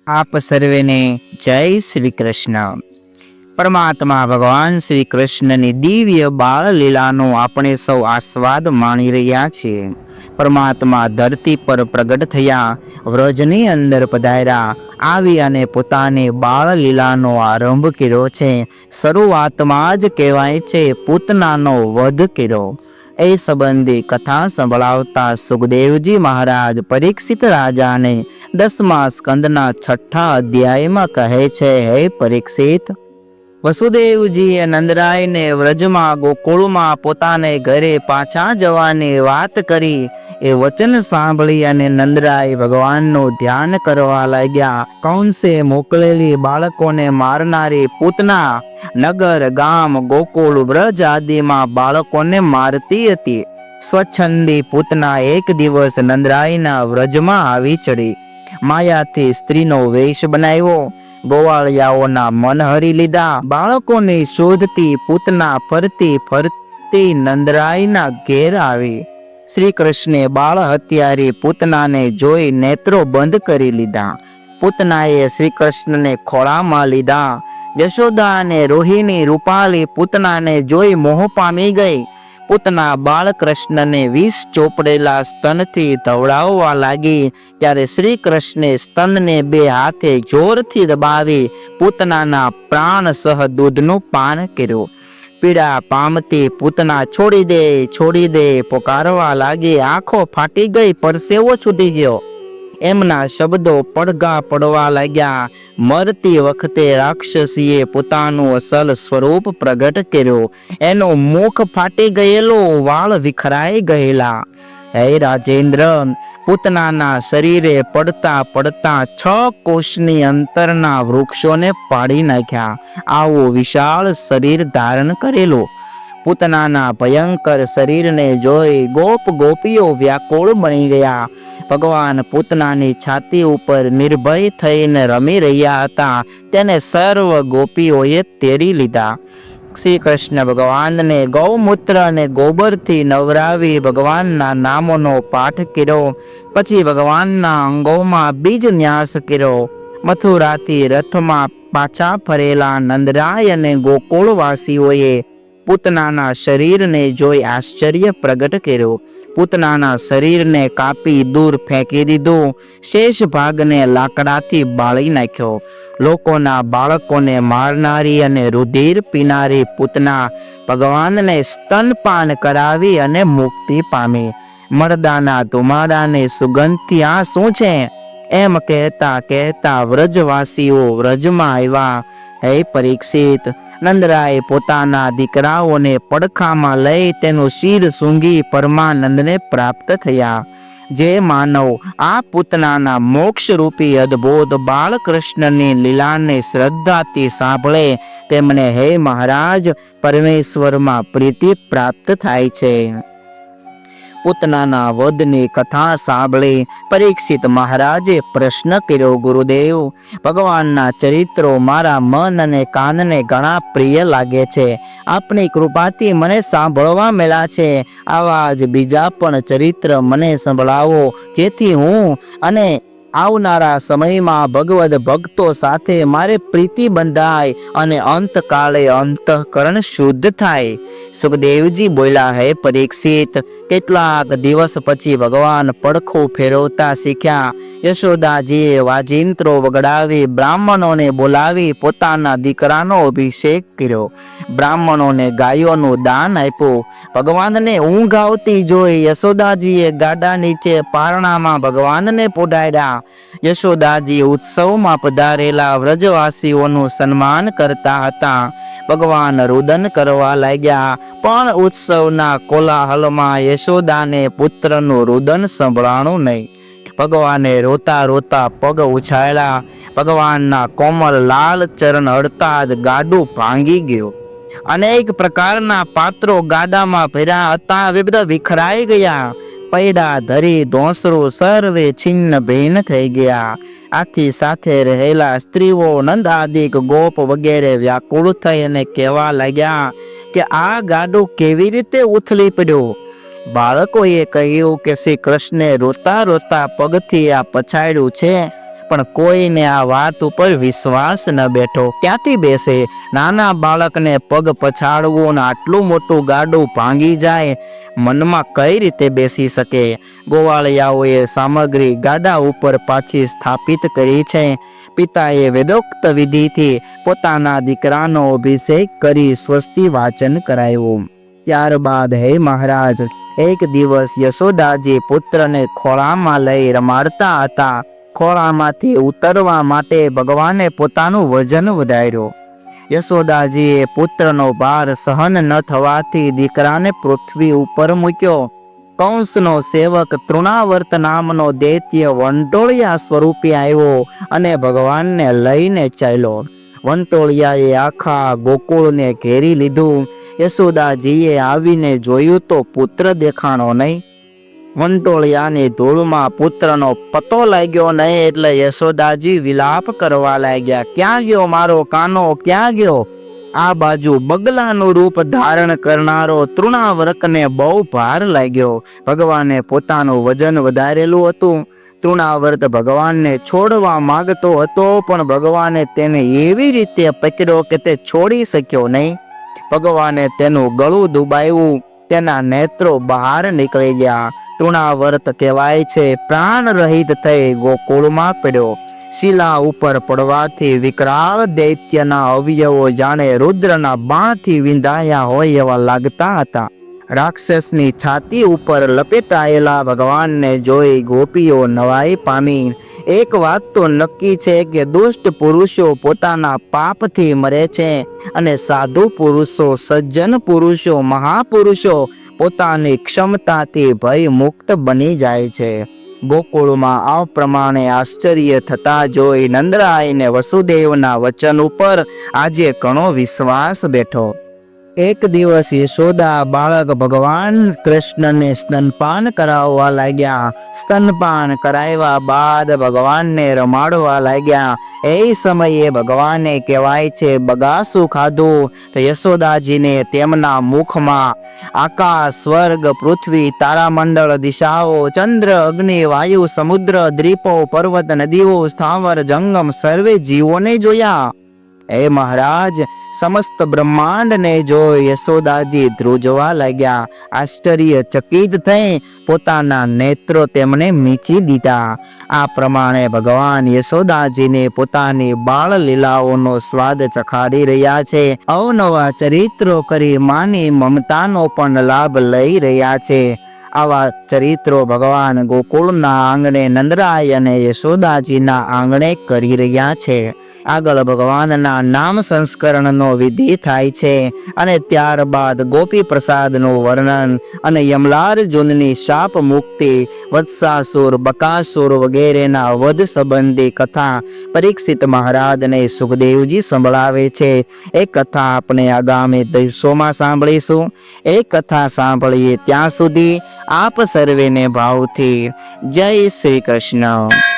आप सर्वेने जय श्री कृष्ण। परमात्मा भगवान श्री कृष्णની દિવ્ય બાળ લીલાનો આપણે સૌ આસ્વાદ માણી રહ્યા છીએ। પરમાત્મા ધરતી પર પ્રગટ થયા, વ્રજની અંદર પધાર્યા, આવી અને પોતાની બાળ લીલાનો આરંભ કર્યો છે। શરૂઆતમાં જ કહેવાય છે પૂતનાનો વધ કર્યો। એ સંબંધી કથા સંભળાવતા સુખદેવજી મહારાજ પરીક્ષિત રાજાને 10મા સ્કંદના 6ઠા અધ્યાયમાં કહે છે, હે પરીક્ષિત, વસુદેવજીએ નંદરાયને વ્રજમાં ગોકુળમાં પોતાને ઘરે પાછા જવાની વાત કરી। એ વચન સાંભળી અને નંદરાય ભગવાનનું ધ્યાન કરવા લાગ્યા। કંસે મોકલેલી બાળકોને મારનારી પૂતના નગર, ગામ, ગોકુળ, વ્રજ આદિમાં બાળકોને મારતી હતી। સ્વચ્છંદી પૂતના એક દિવસ નંદરાયના વ્રજમાં આવી ચડી। માયાથી સ્ત્રીનો વેશ બનાવ્યો, ગોવાળિયાઓના મન હરી લીધા। બાળકોની શોધતી પૂતના ફરતી ફરતી નંદરાયના ઘેર આવી। શ્રી કૃષ્ણે બાળ હત્યારી પૂતનાને જોઈ નેત્રો બંધ કરી લીધા। પૂતનાએ શ્રી કૃષ્ણને ખોળામાં લીધા। યશોદા અને રોહિણી રૂપાલી પૂતનાને જોઈ મોહ પામી ગઈ। પૂતના બાળકૃષ્ણને વિષ ચોપડેલા સ્તનથી ધવડાવવા લાગી, ત્યારે શ્રી કૃષ્ણે સ્તનને 2 હાથે જોરથી દબાવી પૂતનાના પ્રાણ સહ દૂધનું પાન કર્યું। પીડા પામતી પૂતના છોડી દે પોકારવા લાગી। આંખો ફાટી ગઈ, પરસેવો છૂટી ગયો, એમના શબ્દો પડઘા પડવા લાગ્યા। મરતી વખતે રાક્ષસીએ પોતાનું અસલ સ્વરૂપ પ્રગટ કર્યો। એનું મુખ ફાટી ગયેલું, વાળ વિખરાઈ ગયેલા। હે રાજેન્દ્ર, પૂતનાના શરીરે પડતા પડતા 6 કોષની અંતરના વૃક્ષોને પાડી નાખ્યા। આવું વિશાળ શરીર ધારણ કરેલું પૂતનાના ભયંકર શરીરને જોઈ ગોપીઓ વ્યાકુળ બની ગયા। ભગવાન પૂતનાની છાતી ઉપર નિર્ભય થઈને રમી રહ્યા હતા, તેને સર્વ ગોપીઓએ તેડી લીધા। શ્રી કૃષ્ણ ભગવાનને ગૌમૂત્ર અને ગોબરથી નવરાવી ભગવાનના નામોનો પાઠ કર્યો। પછી ભગવાનના અંગોમાં બીજ ન્યાસ કર્યો। મથુરાથી રથમાં પાછા ફરેલા નંદરાય અને ગોકુળવાસીઓએ પૂતનાના શરીરને જોઈ આશ્ચર્ય પ્રગટ કર્યો। પૂતનાના શરીરને કાપી દૂર ફેંકી દીધું, શેષ ભાગને લાકડાથી બાળી નાખ્યો। લોકોના બાળકોને મારનારી અને રુધિર પીનારી પૂતના ભગવાનને સ્તનપાન કરાવી અને મુક્તિ પામી। મરદાના ધુમાડાની સુગંધથી આ શું છે, એમ કહેતા કહેતા વ્રજવાસીઓ વ્રજમાં આવ્યા। હે પરીક્ષિત, નંદરાય પોતાના દીકરાઓને પડખામાં લઈ તેનું શિર સૂંઘી પરમાનંદને પ્રાપ્ત થયા। જે માનવ આ પૂતનાના મોક્ષરૂપી અદ્ભુત બાળકૃષ્ણની લીલાને શ્રદ્ધાથી સાંભળે તેમને હે મહારાજ પરમેશ્વરમાં પ્રીતિ પ્રાપ્ત થાય છે। પૂતનાના વધની કથા સાંભળી પરીક્ષિત મહારાજે પ્રશ્ન કર્યો, ગુરુદેવ, ભગવાનના ચરિત્રો મારા મન અને કાનને ઘણા પ્રિય લાગે છે। આપની કૃપાથી મને સાંભળવા મળ્યા છે। આવા જ બીજા પણ ચરિત્ર મને સંભળાવો, જેથી હું અને આવનારા સમયમાં ભગવદ ભક્તો સાથે મારે પ્રીતિ બંધાય અને અંતકાળે અંતઃકરણ શુદ્ધ થાય। સુખદેવજી બોલ્યા, હે પરીક્ષિત, કેટલાક દિવસ પછી ભગવાન પડખું ફેરવતા શીખ્યા। યશોદાજીએ વાજિંત્રો વગડાવી બ્રાહ્મણોને બોલાવી પોતાના દીકરાનો અભિષેક કર્યો। બ્રાહ્મણોને ગાયોનું દાન આપ્યું। ભગવાનને ઊંઘ આવતી જોઈ યશોદાજીએ ગાડા નીચે પારણામાં ભગવાનને પોઢાડ્યા। યશોદાજી ઉત્સવમાં પધારેલા વ્રજવાસીઓનું સન્માન કરતા હતા। ભગવાન રુદન કરવા લાગ્યા, પણ ઉત્સવના કોલાહલમાં યશોદાને પુત્રનું રુદન સંભળાણું નહીં। ભગવાને રોતા રોતા પગ ઉછાળ્યા। ભગવાનના કોમળ લાલ ચરણ અડતા જ ગાડું ભાંગી ગયું। અનેક પ્રકારના પાત્રો ગાડામાં ભર્યા હતા, વિવિધ વિખરાઈ ગયા। પૈડા ધરી ધોંસરું સર્વે છિન્ન ભિન્ન થઈ ગયા। આથી સાથે રહેલા સ્ત્રીઓ, નંદ આદિક ગોપ વગેરે વ્યાકુળ થઈ અને કહેવા લાગ્યા કે આ ગાડું કેવી રીતે ઉથલી પડ્યું। બાળકોએ કહ્યું કે શ્રી કૃષ્ણે રોતા રોતા પગથી આ પછાડ્યું છે। પણ કોઈને આ વાત ઉપર વિશ્વાસ ન બેઠો. ક્યાંથી બેસે? નાના બાળકને પગ પછાડવું અને આટલું મોટું ગાડું ભાંગી જાય, મનમાં કઈ રીતે બેસી શકે? ગોવાળિયાઓએ સામગ્રી ગાડા ઉપર પાછી સ્થાપિત કરી છે. પિતાએ વેદોક્ત વિધિથી પોતાના દીકરાનો અભિષેક કરી સ્વસ્તિ વાચન કરાવ્યું. ત્યારબાદ હે મહારાજ, એક દિવસ યશોદાજી પુત્રને ખોળામાં લઈ રમાડતા હતા. ખોળામાંથી ઉતરવા માટે ભગવાને પોતાનું વજન વધાર્યું. યશોદાજીએ પુત્રનો ભાર સહન ન થવાથી દીકરાને પૃથ્વી ઉપર મૂક્યો. કંસનો સેવક તૃણાવર્ત નામનો દૈત્ય વંટોળિયા સ્વરૂપે આવ્યો અને ભગવાનને લઈને ચાલ્યો. વંટોળિયાએ આખા ગોકુળને ઘેરી લીધું. યશોદાજીએ આવીને જોયું તો પુત્ર દેખાણો નહીં. વંટોળિયાની ધૂળમાં પુત્રનો પતો લાગ્યો નહીં એટલે યશોદાજી વિલાપ કરવા લાગ્યા. ક્યાં ગયો મારો કાનો, ક્યાં ગયો? આ બાજુ બગલાનું રૂપ ધારણ કરનારો તૃણાવર્તને બહુ ભાર લાગ્યો. ભગવાને પોતાનું વજન વધારેલું હતું. તૃણાવર્ત ભગવાનને છોડવા માંગતો હતો, પણ ભગવાને તેને એવી રીતે પકડ્યો કે તે છોડી શક્યો નહીં. ભગવાને તેનું ગળું દુબાવ્યું, તેના નેત્રો બહાર નીકળી ગયા. તૃણાવર્ત કહેવાય છે પ્રાણ રહિત થઈ ગોકુળમાં પડ્યો. શિલા ઉપર પડવાથી વિકરાળ દૈત્યના અવયવો જાણે રુદ્રના બાણથી વિંધાયા હોય એવા લાગતા હતા. રાક્ષસની છાતી ઉપર લપેટાયેલા ભગવાનને જોઈ ગોપીઓ નવાઈ પામી. એક વાત તો નક્કી છે કે દુષ્ટ પુરુષો પોતાના પાપથી મરે છે અને સાધુ પુરુષો, સજ્જન પુરુષો, મહાપુરુષો પોતાની ક્ષમતાથી ભય મુક્ત બની જાય છે. ગોકુળમાં આ પ્રમાણે આશ્ચર્ય થતા જોઈ નંદરાયને વસુદેવના વચન ઉપર આજે ઘણો વિશ્વાસ બેઠો. એક દિવસ યશોદા બાળક ભગવાન કૃષ્ણને સ્તનપાન કરાવવા લાગ્યા. સ્તનપાન કરાવ્યા બાદ ભગવાનને રમાડવા લાગ્યા. એ સમયે ભગવાને કહેવાય છે બગાસું ખાધું તો યશોદાજીને તેમના મુખમાં આકાશ, સ્વર્ગ, પૃથ્વી, તારામંડળ, દિશાઓ, ચંદ્ર, અગ્નિ, વાયુ, સમુદ્ર, દ્વીપો, પર્વત, નદીઓ, સ્થાવર, જંગમ સર્વે જીવોને જોયા. હે મહારાજ, સમસ્ત બ્રહ્માંડને જોઈ યશોદાજી ધ્રુજવા લાગ્યા. આશ્ચર્યચકિત થઈ પોતાના નેત્રો તેમને મીચી દીધા. આ પ્રમાણે ભગવાન યશોદાજીને પોતાની બાળ લીલાઓનો સ્વાદ ચખાડી રહ્યા છે. અવનવા ચરિત્રો કરી માની મમતાનો પણ લાભ લઈ રહ્યા છે. આવા ચરિત્રો ભગવાન ગોકુળના આંગણે નંદરાય અને યશોદાજીના આંગણે કરી રહ્યા છે. આગળ ભગવાનના નામ સંસ્કરણનો વિધિ થાય છે અને ત્યારબાદ ગોપી પ્રસાદનું વર્ણન અને યમલાર્જુનની શાપ મુક્તિ, વત્સાસુર, બકાસુર વગેરેના વધ સંબંધી કથા પરીક્ષિત મહારાજને સુખદેવજી સંભળાવે છે. એ કથા આપણે આગામી દિવસોમાં સાંભળીશું. એ કથા સાંભળીએ ત્યાં સુધી આપ સર્વેને ભાવથી જય શ્રી કૃષ્ણ.